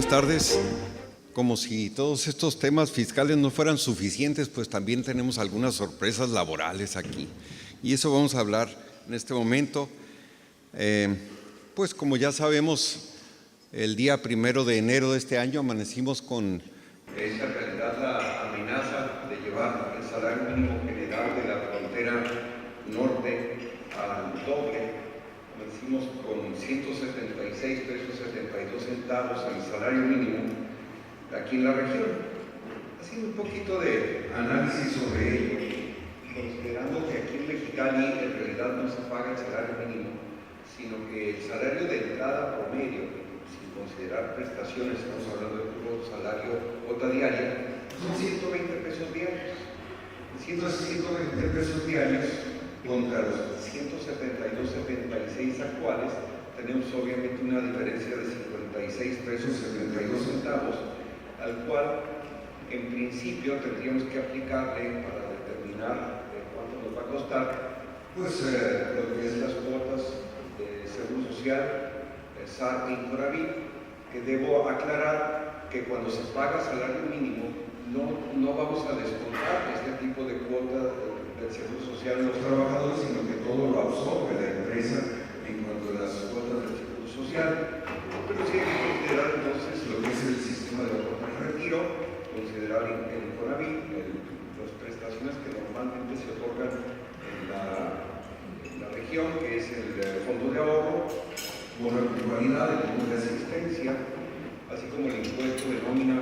buenas tardes. Como si todos estos temas fiscales no fueran suficientes, pues también tenemos algunas sorpresas laborales aquí. Y eso vamos a hablar en este momento. Pues como ya sabemos, el día 1 de enero de este año amanecimos con esta realidad, la amenaza de llevar el salario mínimo general de la frontera norte al doble. Amanecimos con 176 pesos 72 centavos el salario mínimo aquí en la región. Haciendo un poquito de análisis sobre ello, considerando que aquí en Mexicali en realidad no se paga el salario mínimo, sino que el salario de entrada promedio, sin considerar prestaciones, estamos hablando de puro salario cuota diaria, son 120 pesos diarios. 120 pesos diarios contra los 172.76 actuales, tenemos obviamente una diferencia de 56 pesos 72 centavos, al cual en principio tendríamos que aplicarle para determinar cuánto nos va a costar, pues lo que es las cuotas de Seguro Social, SAR e Infonavit, que debo aclarar que cuando se paga salario mínimo no vamos a descontar este tipo de cuota del Seguro Social de los trabajadores, sino que todo lo absorbe la empresa en cuanto a las cuotas del Seguro Social. Pero sí hay que considerar entonces lo que es el sistema de ahorro y retiro, considerar el Infonavit, las prestaciones que normalmente se otorgan en la región, que es el fondo de ahorro, por la virtualidad, el fondo de asistencia, así como el impuesto de nómina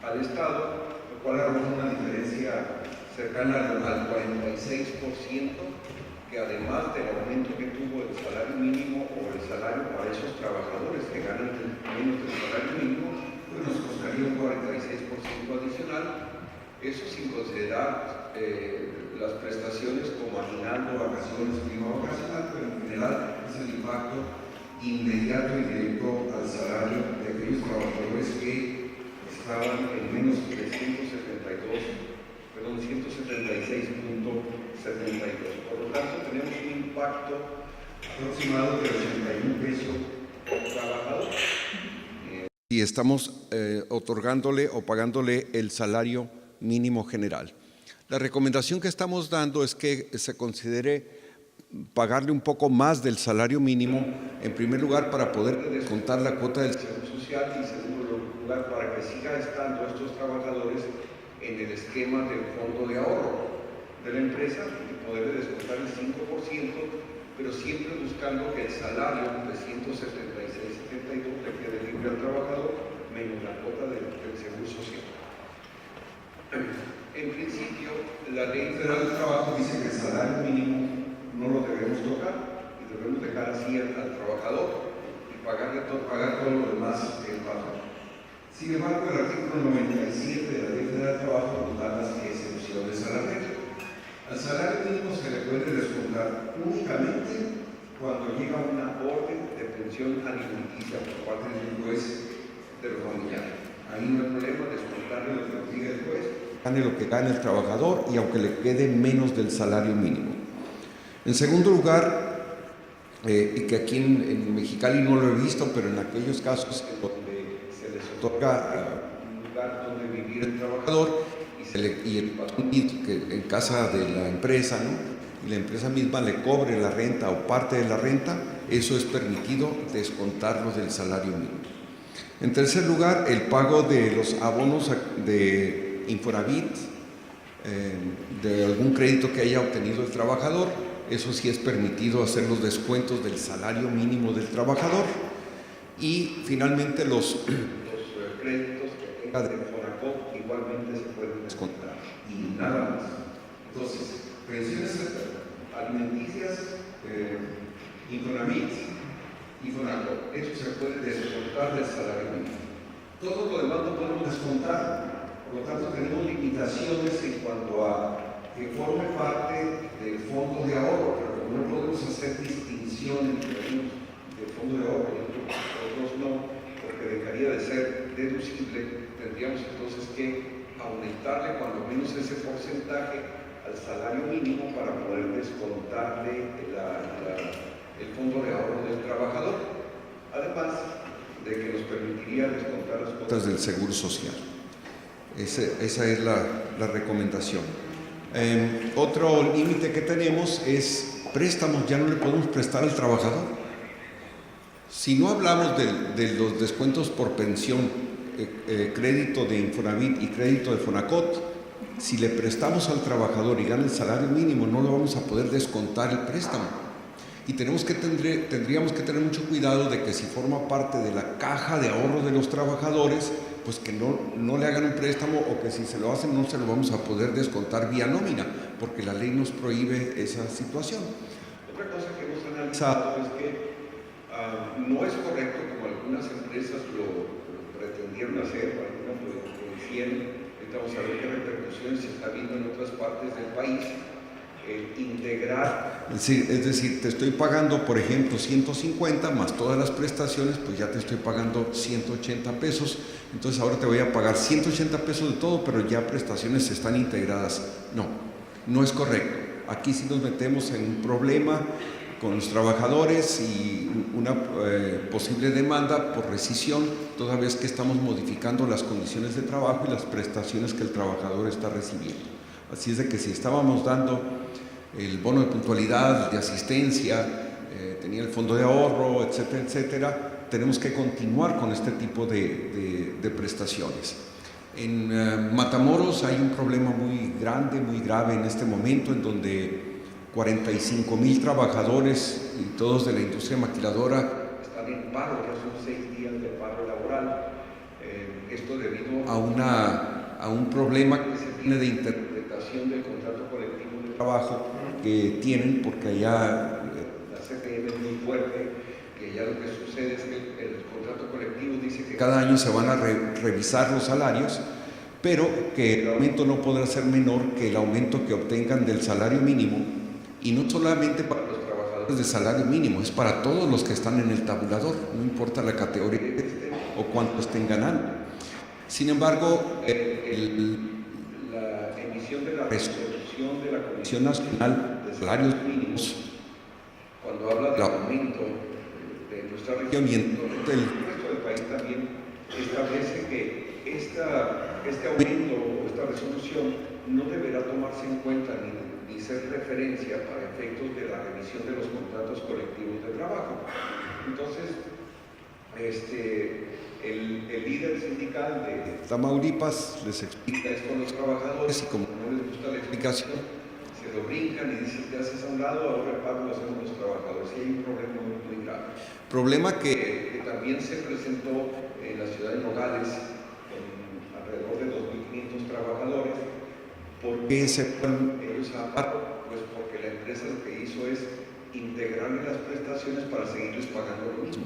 al Estado, lo cual arroja una diferencia cercana al 46%, que además del aumento que tuvo el salario mínimo o el salario para esos trabajadores que ganan menos del salario mínimo, pues nos costaría un 46% adicional, eso sin considerar las prestaciones como aguinaldo, vacaciones, prima vacacional, pero en general es el impacto inmediato y directo al salario de aquellos trabajadores que estaban en menos de 176.72. Por lo tanto, tenemos un impacto aproximado de 81 pesos por trabajador. Y estamos otorgándole o pagándole el salario mínimo general. La recomendación que estamos dando es que se considere pagarle un poco más del salario mínimo, en primer lugar para poder descontar la cuota del Seguro Social y en segundo lugar para que siga estando estos trabajadores en el esquema del fondo de ahorro de la empresa y poder descontar el 5%, pero siempre buscando que el salario de 176.72 le quede libre al trabajador menos la cuota del Seguro Social. En principio, la Ley Federal del Trabajo dice que el salario mínimo no lo debemos tocar y debemos dejar así al trabajador y pagar todo lo demás el patrón. Sin embargo, el artículo 97 de la Ley Federal del Trabajo nos da las excepciones a la regla. Al salario mínimo se le puede descontar únicamente cuando llega una orden de pensión alimenticia por parte del juez de los familiares. Ahí no hay problema, descontarle lo que nos diga el juez, gane lo que gane el trabajador y aunque le quede menos del salario mínimo. En segundo lugar, y que aquí en Mexicali no lo he visto, pero en aquellos casos donde se les otorga un lugar donde vivir el trabajador y el patrón que en casa de la empresa, ¿no? Y la empresa misma le cobre la renta o parte de la renta, eso es permitido descontarlo del salario mínimo. En tercer lugar, el pago de los abonos de Infonavit, de algún crédito que haya obtenido el trabajador, eso sí es permitido hacer los descuentos del salario mínimo del trabajador. Y finalmente los créditos que tenga de Fonacot igualmente se pueden descontar y nada más. Entonces, pensiones alimenticias, Infonavit y Fonacot, eso se puede descontar del salario mínimo. Todo lo demás no podemos descontar, por lo tanto tenemos limitaciones en cuanto a que forme parte del fondo de ahorro, pero como no podemos hacer distinción entre unos del fondo de ahorro y otros no, porque dejaría de ser deducible, tendríamos entonces que aumentarle cuando menos ese porcentaje al salario mínimo para poder descontarle el fondo de ahorro del trabajador. Además, de que nos permitiría descontar las cuotas del Seguro Social. Esa es la recomendación. Otro límite que tenemos es préstamos, ya no le podemos prestar al trabajador. Si no hablamos de los descuentos por pensión, crédito de Infonavit y crédito de Fonacot, si le prestamos al trabajador y gana el salario mínimo, no lo vamos a poder descontar el préstamo. Y tendríamos que tener mucho cuidado de que si forma parte de la caja de ahorro de los trabajadores, pues que no le hagan un préstamo, o que si se lo hacen no se lo vamos a poder descontar vía nómina, porque la ley nos prohíbe esa situación. Otra cosa que hemos analizado es que no es correcto, como algunas empresas lo pretendieron hacer, algunas lo hicieron. Ahorita vamos a ver qué repercusiones se está viendo en otras partes del país. Integrar. Es decir, te estoy pagando, por ejemplo, 150 más todas las prestaciones, pues ya te estoy pagando 180 pesos. Entonces ahora te voy a pagar 180 pesos de todo, pero ya prestaciones están integradas. No es correcto. Aquí sí nos metemos en un problema con los trabajadores y una posible demanda por rescisión, toda vez que estamos modificando las condiciones de trabajo y las prestaciones que el trabajador está recibiendo. Así es de que si estábamos dando el bono de puntualidad, de asistencia, tenía el fondo de ahorro, etcétera, etcétera, tenemos que continuar con este tipo de prestaciones. En Matamoros hay un problema muy grande, muy grave en este momento, en donde 45,000 trabajadores, y todos de la industria maquiladora, están en paro, ya son 6 días de paro laboral. Esto debido a un problema que se tiene de interpretación del contrato colectivo de trabajo que tienen, porque allá la CFE es muy fuerte, que ya lo que sucede es que el contrato colectivo dice que cada año se van a revisar los salarios, pero que el aumento no podrá ser menor que el aumento que obtengan del salario mínimo, y no solamente para los trabajadores de salario mínimo, es para todos los que están en el tabulador, no importa la categoría que estén o cuánto estén ganando. Sin embargo, la emisión de la resolución de la Comisión Nacional de Salarios Mínimos, cuando habla del aumento de nuestra región y en todo el resto del país también, establece que este aumento o esta resolución no deberá tomarse en cuenta ni ser referencia para efectos de la revisión de los contratos colectivos de trabajo. Entonces, el líder sindical de Tamaulipas les explica esto a los trabajadores, y como no les gusta la explicación, se lo brincan y dicen: te haces a un lado, ahora el pago lo hacemos los trabajadores. Y hay un problema muy grave. Problema que también se presentó en la ciudad de Nogales, con alrededor de 2.500 trabajadores. ¿Por qué se fueron ellos a paro? Pues porque la empresa lo que hizo es integrarle las prestaciones para seguirles pagando lo mismo.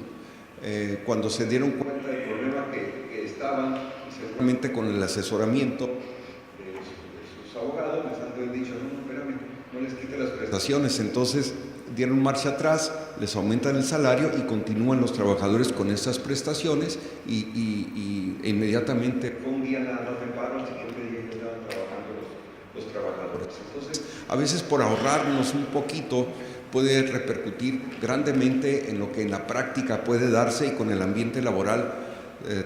Cuando se dieron cuenta del problema que estaban, y seguramente con el asesoramiento de sus abogados, les han dicho: no, espérame, no les quite las prestaciones. Entonces dieron marcha atrás, les aumentan el salario y continúan los trabajadores con esas prestaciones, y inmediatamente fue un día nada más de paro, al siguiente día ya estaban trabajando los trabajadores. Entonces, a veces por ahorrarnos un poquito puede repercutir grandemente en lo que en la práctica puede darse, y con el ambiente laboral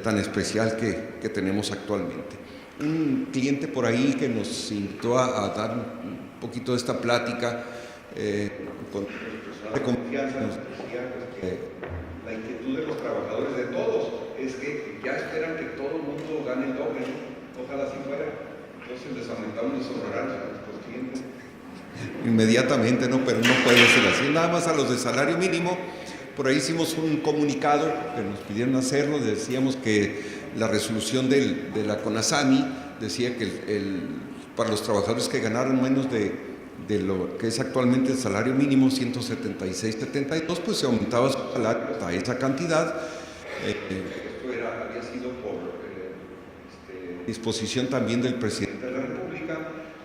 tan especial que tenemos actualmente. Un cliente por ahí que nos invitó a dar un poquito de esta plática con personal de confianza, nos decía pues, que la inquietud de los trabajadores, de todos, es que ya esperan que todo el mundo gane el doble, ¿no? Ojalá así fuera. Entonces les aumentamos los honorarios a nuestros clientes inmediatamente, ¿no? Pero no puede ser así. Nada más a los de salario mínimo. Por ahí hicimos un comunicado que nos pidieron hacerlo. Decíamos que la resolución de la CONASAMI decía que para los trabajadores que ganaron menos de lo que es actualmente el salario mínimo, 176.72, pues se aumentaba su salario hasta esa cantidad. Esto había sido por disposición también del presidente de la República,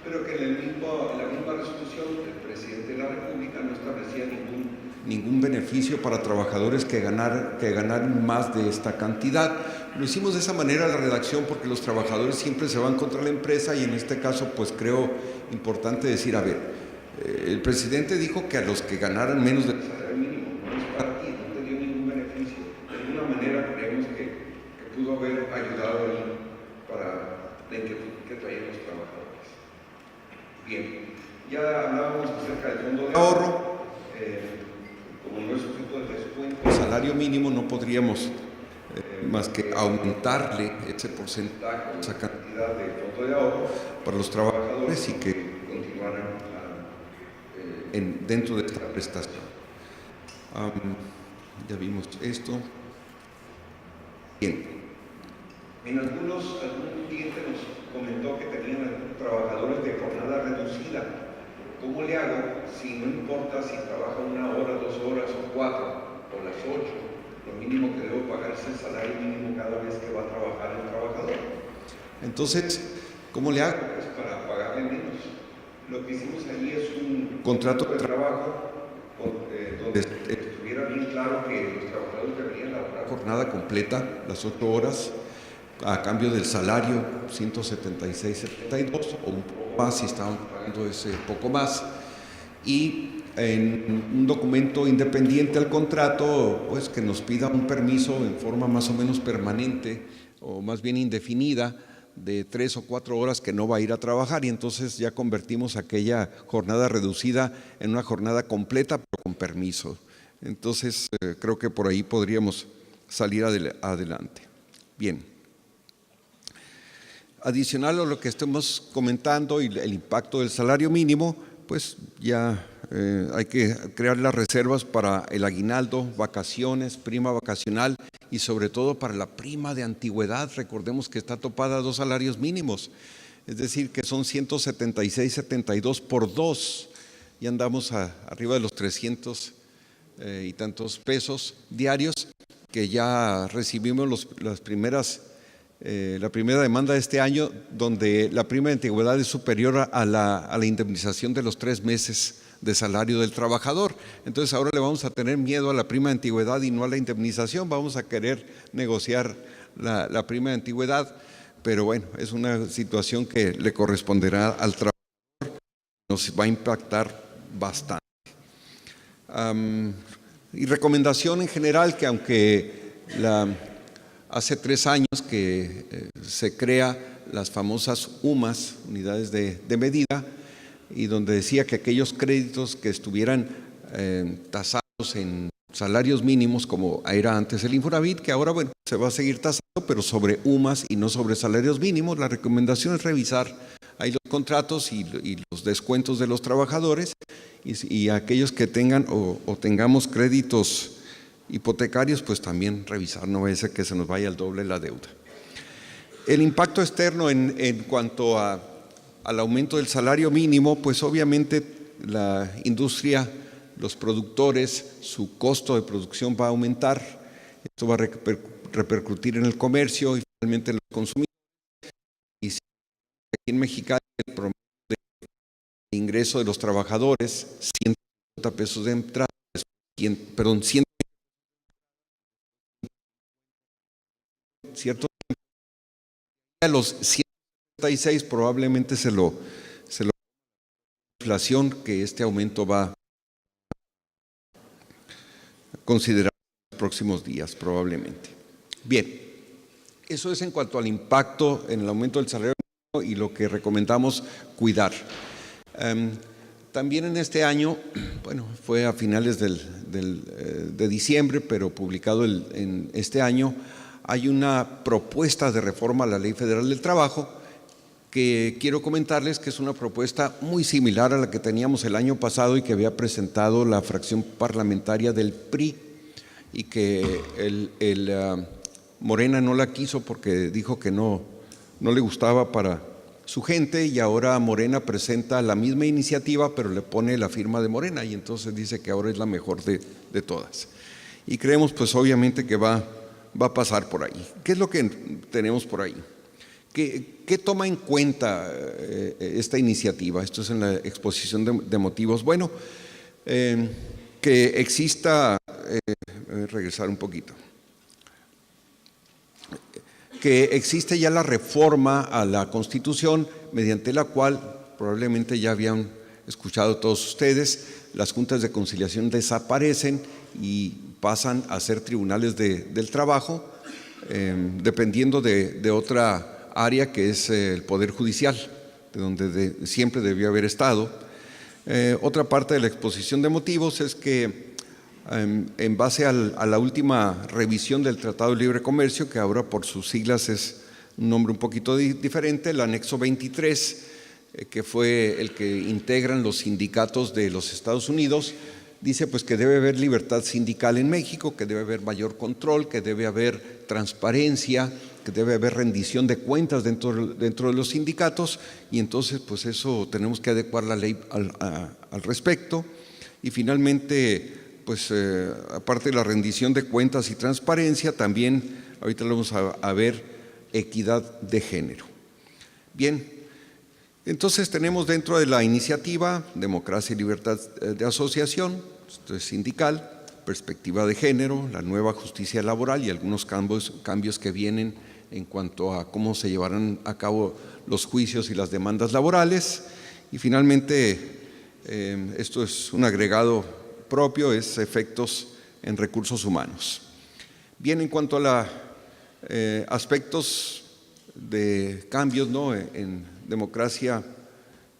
pero que en la misma resolución el presidente de la República no establecía ningún beneficio para trabajadores que ganaran más de esta cantidad. Lo hicimos de esa manera la redacción porque los trabajadores siempre se van contra la empresa, y en este caso pues creo importante decir: a ver, el presidente dijo que a los que ganaran menos del salario mínimo, no es para ti, no te dio ningún beneficio. De alguna manera creemos Bien, ya hablábamos acerca del fondo de ahorro. Como no es sujeto de descuento, el salario mínimo no podríamos más que aumentarle ese porcentaje, esa cantidad de fondo de ahorro para los trabajadores y que continuaran dentro de esta prestación. Ya vimos esto. Bien. Algún cliente nos comentó que tenían trabajadores de jornada reducida. ¿Cómo le hago si no importa si trabaja 1 hora, 2 horas o 4 o las 8? Lo mínimo que debo pagar es el salario mínimo cada vez que va a trabajar el trabajador. Entonces, ¿cómo le hago? Pues para pagarle menos. Lo que hicimos ahí es un contrato de trabajo donde estuviera bien claro que los trabajadores deberían laborar jornada completa, las 8 horas, a cambio del salario 176.72 o un poco más si estaban pagando ese poco más, y en un documento independiente al contrato, pues que nos pida un permiso en forma más o menos permanente o más bien indefinida de 3 o 4 horas que no va a ir a trabajar, y entonces ya convertimos aquella jornada reducida en una jornada completa pero con permiso. Entonces creo que por ahí podríamos salir adelante. Bien. Adicional a lo que estamos comentando y el impacto del salario mínimo, pues ya hay que crear las reservas para el aguinaldo, vacaciones, prima vacacional y sobre todo para la prima de antigüedad. Recordemos que está topada a 2 salarios mínimos, es decir, que son 176.72 por 2, y andamos arriba de los 300 y tantos pesos diarios, que ya recibimos la primera demanda de este año, donde la prima de antigüedad es superior a la indemnización de los 3 meses de salario del trabajador. Entonces ahora le vamos a tener miedo a la prima de antigüedad y no a la indemnización. Vamos a querer negociar la prima de antigüedad, pero bueno, es una situación que le corresponderá al trabajador, nos va a impactar bastante. Y recomendación en general, que aunque hace 3 años que se crea las famosas UMAS, unidades de medida, y donde decía que aquellos créditos que estuvieran tasados en salarios mínimos, como era antes el Infonavit, que ahora bueno, se va a seguir tasando, pero sobre UMAS y no sobre salarios mínimos. La recomendación es revisar ahí los contratos y los descuentos de los trabajadores, y aquellos que tengan o tengamos créditos hipotecarios, pues también revisar, no es que se nos vaya al doble la deuda. El impacto externo en cuanto al aumento del salario mínimo, pues obviamente la industria, los productores, su costo de producción va a aumentar. Esto va a repercutir en el comercio y finalmente en los consumidores. Y si aquí en Mexicali el promedio de ingreso de los trabajadores, 150 pesos de entrada, perdón, 100, ¿cierto? A los 176 probablemente se lo inflación, que este aumento va a considerar en los próximos días probablemente. Bien, eso es en cuanto al impacto en el aumento del salario mínimo y lo que recomendamos cuidar. También en este año, bueno, fue a finales de diciembre, pero publicado en este año, hay una propuesta de reforma a la Ley Federal del Trabajo que quiero comentarles que es una propuesta muy similar a la que teníamos el año pasado y que había presentado la fracción parlamentaria del PRI, y que Morena no la quiso porque dijo que no le gustaba para su gente, y ahora Morena presenta la misma iniciativa pero le pone la firma de Morena, y entonces dice que ahora es la mejor de todas. Y creemos pues obviamente que va a pasar por ahí. ¿Qué es lo que tenemos por ahí? ¿Qué toma en cuenta esta iniciativa? Esto es en la exposición de motivos. Bueno, que exista, regresar un poquito, que existe ya la reforma a la Constitución, mediante la cual probablemente ya habían escuchado todos ustedes, las juntas de conciliación desaparecen y pasan a ser tribunales del trabajo, dependiendo de otra área que es el Poder Judicial. de donde siempre debió haber estado. Otra parte de la exposición de motivos es que en base a la última revisión del Tratado de Libre Comercio, que ahora por sus siglas es un nombre un poquito diferente, el anexo 23, que fue el que integran los sindicatos de los Estados Unidos, dice pues que debe haber libertad sindical en México, que debe haber mayor control, que debe haber transparencia, que debe haber rendición de cuentas dentro de los sindicatos, y entonces pues eso tenemos que adecuar la ley al respecto. Y finalmente, pues aparte de la rendición de cuentas y transparencia, también ahorita lo vamos a ver, equidad de género. Bien, entonces tenemos dentro de la iniciativa Democracia y Libertad de Asociación, esto es sindical, perspectiva de género, la nueva justicia laboral y algunos cambios que vienen en cuanto a cómo se llevarán a cabo los juicios y las demandas laborales. Y finalmente, esto es un agregado propio, es efectos en recursos humanos. Bien, en cuanto a aspectos de cambios, ¿no?, en democracia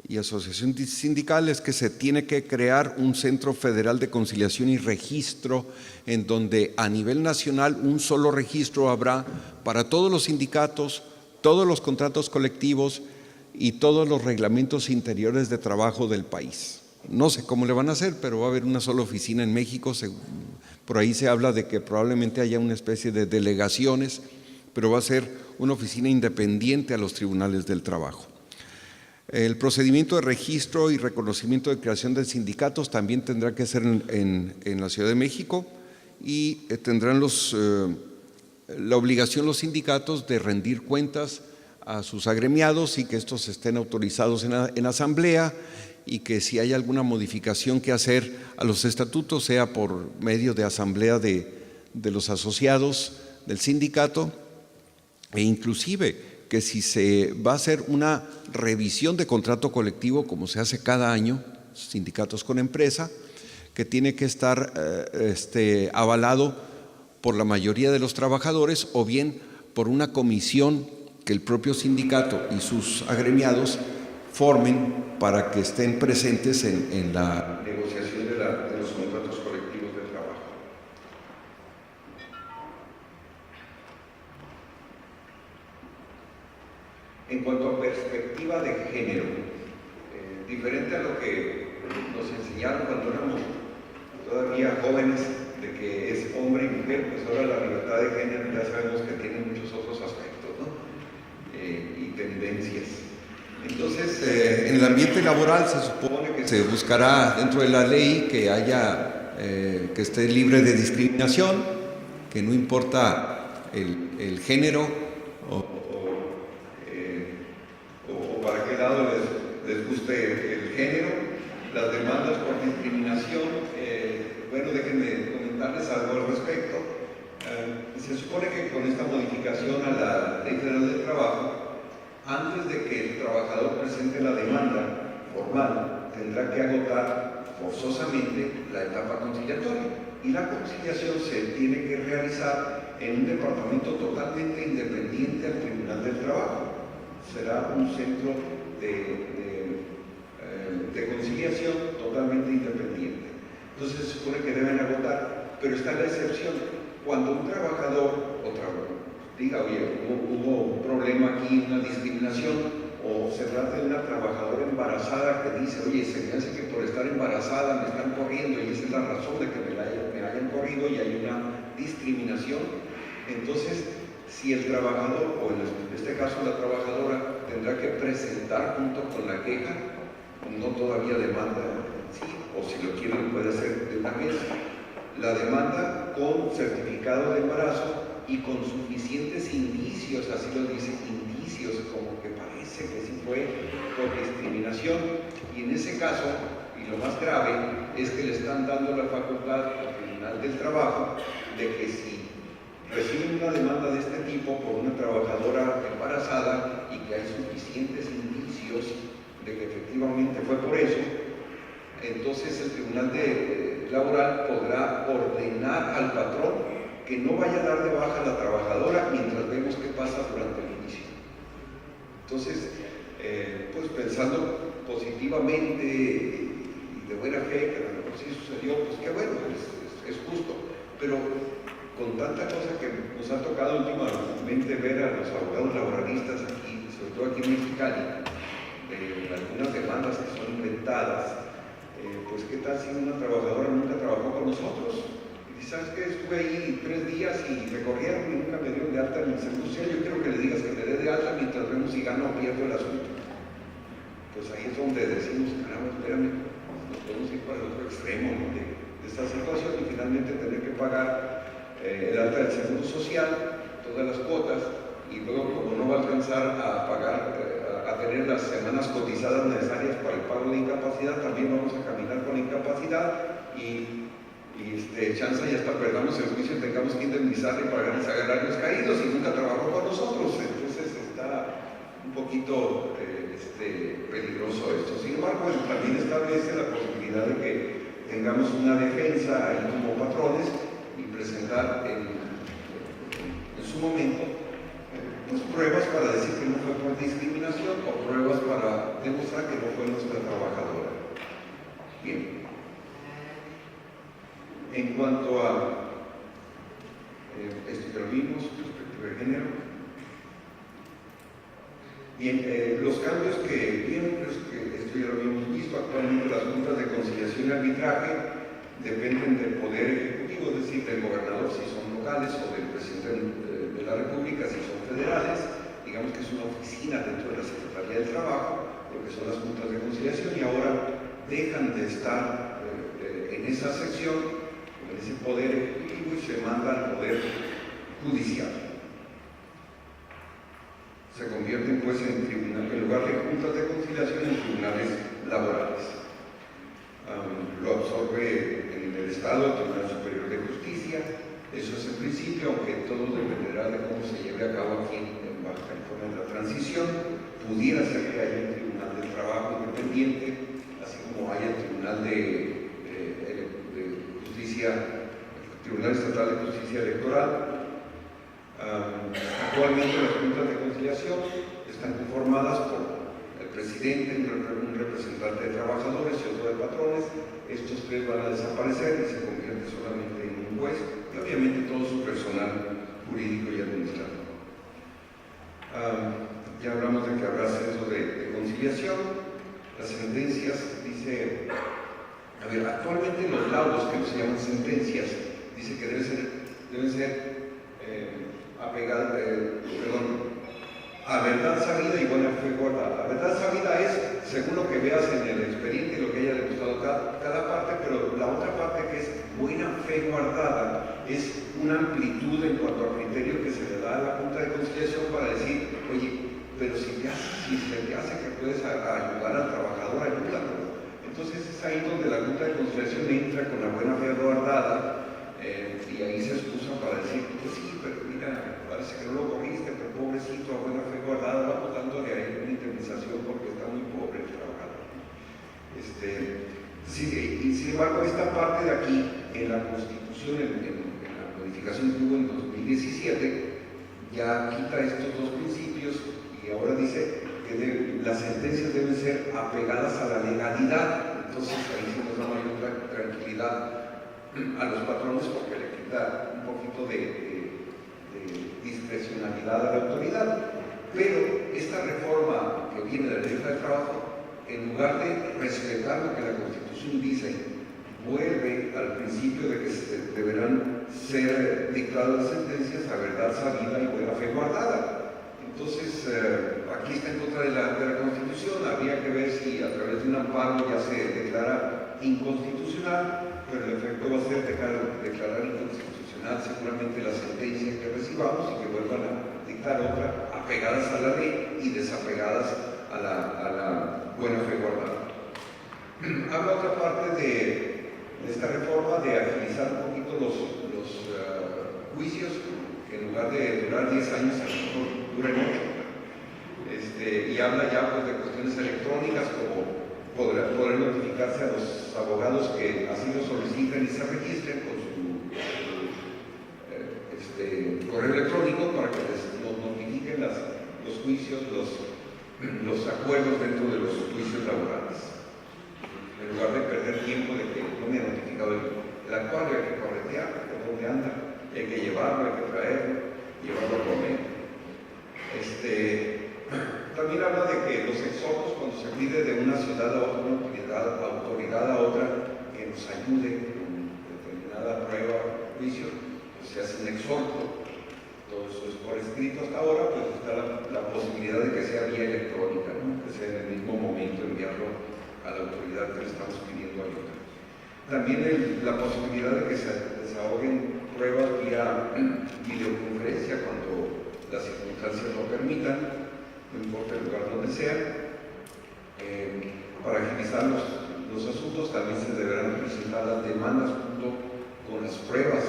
y asociación sindical, es que se tiene que crear un Centro Federal de Conciliación y Registro, en donde a nivel nacional un solo registro habrá para todos los sindicatos, todos los contratos colectivos y todos los reglamentos interiores de trabajo del país. No sé cómo le van a hacer, pero va a haber una sola oficina en México. Por ahí se habla de que probablemente haya una especie de delegaciones, pero va a ser una oficina independiente a los tribunales del trabajo. El procedimiento de registro y reconocimiento de creación de sindicatos también tendrá que ser en la Ciudad de México, y tendrán la obligación los sindicatos de rendir cuentas a sus agremiados y que estos estén autorizados en asamblea, y que si hay alguna modificación que hacer a los estatutos sea por medio de asamblea de los asociados del sindicato, e inclusive que si se va a hacer una revisión de contrato colectivo, como se hace cada año, sindicatos con empresa, que tiene que estar avalado por la mayoría de los trabajadores o bien por una comisión que el propio sindicato y sus agremiados formen para que estén presentes en la negociación de los contratos colectivos de trabajo. En cuanto a perspectiva de género, diferente a lo que nos enseñaron cuando éramos todavía jóvenes, de que es hombre y mujer, pues ahora la libertad de género ya sabemos que tiene muchos otros aspectos, ¿no? Y tendencias. Entonces, en el ambiente laboral se supone que se buscará dentro de la ley que haya, que esté libre de discriminación, que no importa el género o para qué lado les guste el género. Las demandas por discriminación, bueno, déjenme comentarles algo al respecto. Se supone que con esta modificación a la Ley Federal del Trabajo, antes de que el trabajador presente la demanda formal, tendrá que agotar forzosamente la etapa conciliatoria, y la conciliación se tiene que realizar en un departamento totalmente independiente al Tribunal del Trabajo. Será un centro de conciliación totalmente independiente. Entonces se supone que deben agotar, pero está la excepción. Cuando un trabajador diga, oye, hubo un problema aquí, una discriminación, o se trata de una trabajadora embarazada que dice, oye, se me hace que por estar embarazada me están corriendo y esa es la razón de que me hayan corrido y hay una discriminación. Entonces, si el trabajador, o en este caso la trabajadora, tendrá que presentar junto con la queja, no todavía demanda, sí, o si lo quiere lo puede hacer de una vez, la demanda con certificado de embarazo y con suficientes indicios, así lo dice, indicios, como que parece que sí fue por discriminación. Y en ese caso, y lo más grave, es que le están dando la facultad al Tribunal del Trabajo de que si reciben una demanda de este tipo por una trabajadora embarazada y que hay suficientes indicios de que efectivamente fue por eso, entonces el Tribunal Laboral podrá ordenar al patrón que no vaya a dar de baja a la trabajadora mientras vemos qué pasa durante el inicio. Entonces, pues pensando positivamente y de buena fe, que a lo mejor sí sucedió, pues qué bueno, es justo. Pero con tanta cosa que nos ha tocado últimamente ver a los abogados laboralistas aquí, sobre todo aquí en Mexicali, algunas demandas que son inventadas, pues qué tal si una trabajadora nunca trabajó con nosotros. Y sabes que estuve ahí 3 días y me corrieron y nunca me dieron de alta en el seguro social. Yo quiero que le digas que me dé de alta mientras vemos si gano o pierdo el asunto. Pues ahí es donde decimos, caramba, espérame, nos podemos ir para el otro extremo, ¿no? de esta situación, y finalmente tener que pagar el alta del seguro social, todas las cuotas, y luego como no va a alcanzar a pagar, a tener las semanas cotizadas necesarias para el pago de incapacidad, también vamos a caminar con incapacidad y chance y hasta perdamos el juicio y tengamos que indemnizarle y pagar salarios caídos y nunca trabajó con nosotros. Entonces está un poquito peligroso esto. Sin embargo, también establece la posibilidad de que tengamos una defensa ahí como patrones y presentar en su momento pues, pruebas para decir que no fue por discriminación o pruebas para demostrar que no fue nuestra trabajadora. Bien. En cuanto a esto que lo vimos, perspectiva de género, bien, los cambios que vienen, pues, que esto ya lo habíamos visto, actualmente las juntas de conciliación y arbitraje dependen del Poder Ejecutivo, es decir, del gobernador si son locales o del presidente de la República si son federales. Digamos que es una oficina dentro de la Secretaría del Trabajo, lo que son las juntas de conciliación, y ahora dejan de estar en esa sección, en ese Poder Ejecutivo, y se manda al Poder Judicial. Se convierten pues en tribunales, en lugar de juntas de conciliación, en tribunales laborales. Lo absorbe en el Estado el Tribunal Superior de Justicia. Eso es el principio, aunque todo dependerá de cómo se lleve a cabo aquí en Baja California en la transición. Pudiera ser que haya un Tribunal del Trabajo independiente, así como haya el Tribunal de Justicia, el Tribunal Estatal de Justicia Electoral. Actualmente las juntas de conciliación están conformadas por el presidente, un representante de trabajadores y otro de patrones. Estos 3 van a desaparecer y se convierte solamente en un juez y obviamente todo su personal jurídico y administrativo. Ya hablamos de que habrá centros de conciliación. Las sentencias, dice, a ver, actualmente los laudos, que no se llaman sentencias, dice que deben ser apegadas, a verdad sabida y buena fe guardada. La verdad sabida es, según lo que veas en el expediente y lo que haya demostrado cada parte, pero la otra parte, que es buena fe guardada, es una amplitud en cuanto al criterio que se le da a la Junta de Conciliación para decir, oye, pero si se te hace que puedes ayudar al trabajador, ayúdalo. Entonces es ahí donde la Junta de Conciliación entra con la buena fe guardada, y ahí se excusa para decir, pues sí, pero mira, parece que no lo corriste, pero pobrecito, a buena fe guardada, vamos dándole a él una indemnización porque está muy pobre el trabajador. Sí, y sin embargo, esta parte de aquí, en la Constitución, en la modificación que hubo en 2017, ya quita estos 2 principios y ahora dice que las sentencias deben ser apegadas a la legalidad. Entonces ahí se nos da mayor tranquilidad a los patrones porque le quita un poquito de discrecionalidad a la autoridad. Pero esta reforma que viene de la ley del trabajo, en lugar de respetar lo que la Constitución dice, vuelve al principio de que deberán ser dictadas las sentencias a verdad sabida y buena fe guardada. Entonces, aquí está en contra de la Constitución. Habría que ver si a través de un amparo ya se declara inconstitucional, pero el efecto va a ser declarar inconstitucional seguramente la sentencia que recibamos y que vuelvan a dictar otra apegadas a la ley y desapegadas a la buena fe guardada. Habla otra parte de esta reforma de agilizar un poquito los juicios, que en lugar de durar 10 años, a lo mejor duren 8. Y habla ya pues, de cuestiones electrónicas, como poder notificarse a los abogados que así lo soliciten y se registren con su correo electrónico para que les nos notifiquen los juicios, los acuerdos dentro de los juicios laborales. En lugar de perder tiempo de que no me ha notificado el actuario, hay que corretear, por dónde anda, hay que llevarlo, hay que traerlo, llevarlo a comer. También habla de que los exhortos, cuando se pide de una ciudad a otra, una autoridad a otra, que nos ayude con determinada prueba, juicio, pues se hace un exhorto. Todo eso es por escrito hasta ahora, pues está la posibilidad de que sea vía electrónica, ¿no? Que sea en el mismo momento enviarlo a la autoridad que le estamos pidiendo ayuda. También la posibilidad de que se desahoguen pruebas vía videoconferencia cuando las circunstancias lo permitan, no importa el lugar donde sea. Para agilizar los asuntos también se deberán presentar las demandas junto con las pruebas.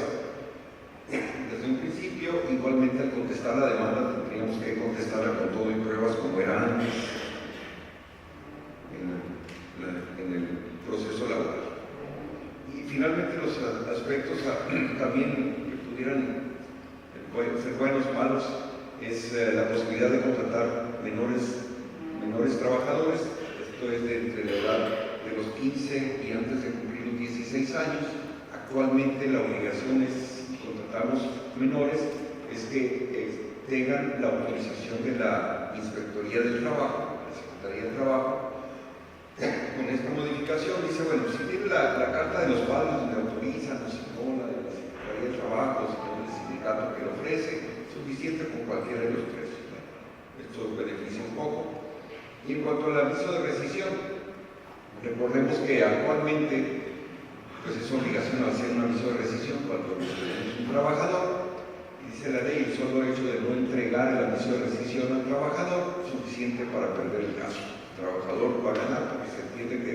Desde un principio, igualmente al contestar la demanda tendríamos que contestarla con todo y pruebas como era antes en el proceso laboral. Y finalmente los aspectos también que pudieran ser buenos o malos es la posibilidad de contratar menores trabajadores. Esto es entre la edad de los 15 y antes de cumplir los 16 años. Actualmente la obligación es, si contratamos menores, es que tengan la autorización de la Inspectoría del Trabajo, la Secretaría del Trabajo. Con esta modificación dice, bueno, si tiene la carta de los padres donde autorizan, o la de la Secretaría del Trabajo, si tiene el sindicato que lo ofrece, suficiente con cualquiera de los tres. Esto beneficia un poco. Y en cuanto al aviso de rescisión, recordemos que actualmente pues es obligación hacer un aviso de rescisión cuando es un trabajador. Y dice la ley, el solo hecho de no entregar el aviso de rescisión al trabajador es suficiente para perder el caso. El trabajador va a ganar porque se entiende que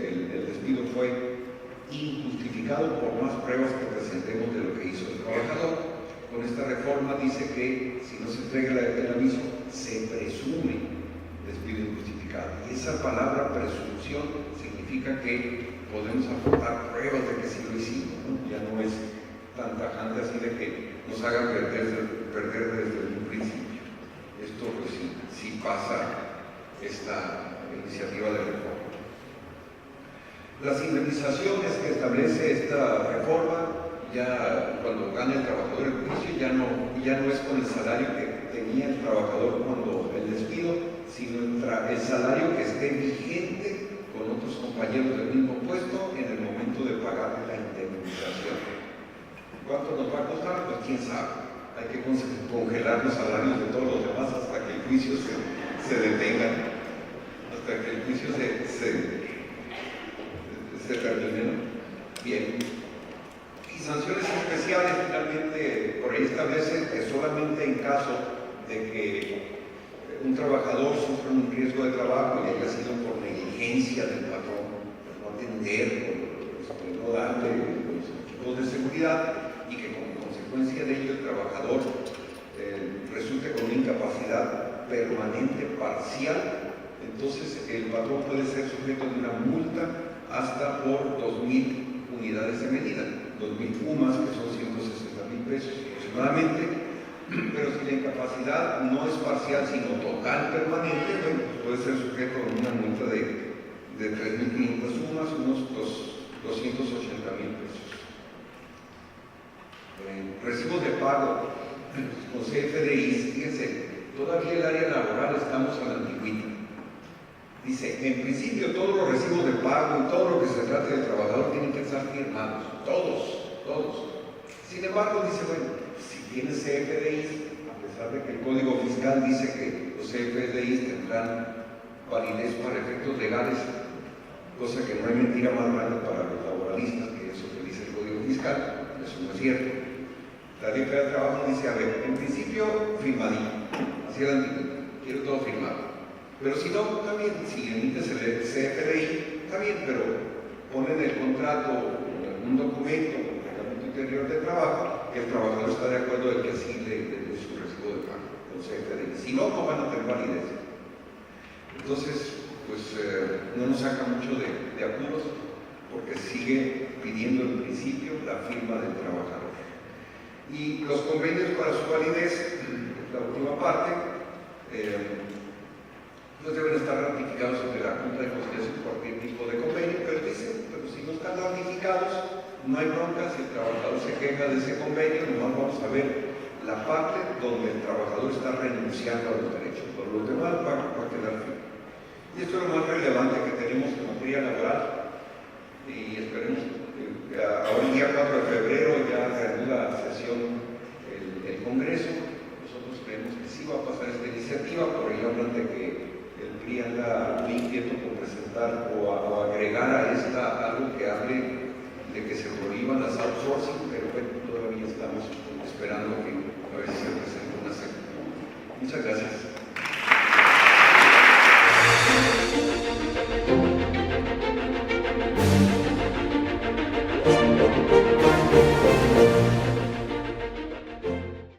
el despido fue injustificado por más pruebas que presentemos de lo que hizo el trabajador. Con esta reforma dice que si no se entrega el aviso, se presume despido injustificado. Y esa palabra presunción significa que podemos aportar pruebas de que sí lo hicimos, ¿no? Ya no es tan tajante así de que nos hagan perder desde un principio. Esto pues sí pasa esta iniciativa de reforma. Las indemnizaciones que establece esta reforma, ya cuando gana el trabajador el juicio, ya no es con el salario que tenía el trabajador cuando el despido, sino el salario que esté vigente con otros compañeros del mismo puesto en el momento de pagar la indemnización. ¿Cuánto nos va a costar? Pues quién sabe. Hay que congelar los salarios de todos los demás hasta que el juicio se detenga, hasta que el juicio se termine, ¿no? Bien. Y sanciones especiales, finalmente, por ahí establece que solamente en caso de que un trabajador sufra un riesgo de trabajo y haya sido por negligencia del patrón, por no atender, por no darle los equipos de seguridad, y que como consecuencia de ello el trabajador resulte con una incapacidad permanente parcial, entonces el patrón puede ser sujeto de una multa hasta por 2.000 unidades de medida, 2.000 UMAS, que son 160.000 pesos aproximadamente. Pero si la incapacidad no es parcial, sino total, permanente, bueno, pues puede ser sujeto a una multa de 3.500 UMAS, unos 280.000 pesos. Recibos de pago con CFDI, fíjense, todavía el área laboral estamos a la antigüita. Dice, en principio todos los recibos de pago y todo lo que se trate del trabajador tienen que estar firmados, todos. Sin embargo, dice, bueno, si tienes CFDI, a pesar de que el Código Fiscal dice que los CFDI tendrán validez para efectos legales, cosa que no hay mentira más grande para los laboralistas que eso que dice el Código Fiscal, eso no es cierto. La Ley Federal del Trabajo dice, a ver, en principio firmadito, así adelante, quiero todo firmado. Pero si no, también, si emites el CFDI, está bien, pero ponen el contrato, un documento, un reglamento interior de trabajo, que el trabajador está de acuerdo de que así le dé su recibo de pago, el CFDI. Si no, no van a tener validez. Entonces, pues no nos saca mucho de apuros, porque sigue pidiendo en principio la firma del trabajador. Y los convenios para su validez, la última parte, pues deben estar ratificados ante la Junta de Conciliación por cualquier tipo de convenio, pero dice, pero si no están ratificados, no hay bronca. Si el trabajador se queja de ese convenio, nomás vamos a ver la parte donde el trabajador está renunciando a los derechos. Por lo demás va a quedar firme. Y esto es lo más relevante que tenemos en materia laboral, y esperemos que ahora el día 4 de febrero ya reanuda la sesión el Congreso. Nosotros creemos que sí va a pasar esta iniciativa, por ahí hablan de que el PRI anda muy inquieto por presentar o agregar a esta algo que hable de que se prohíban las outsourcing, pero bueno, todavía estamos esperando que a ver si se presenta una segunda. Muchas gracias.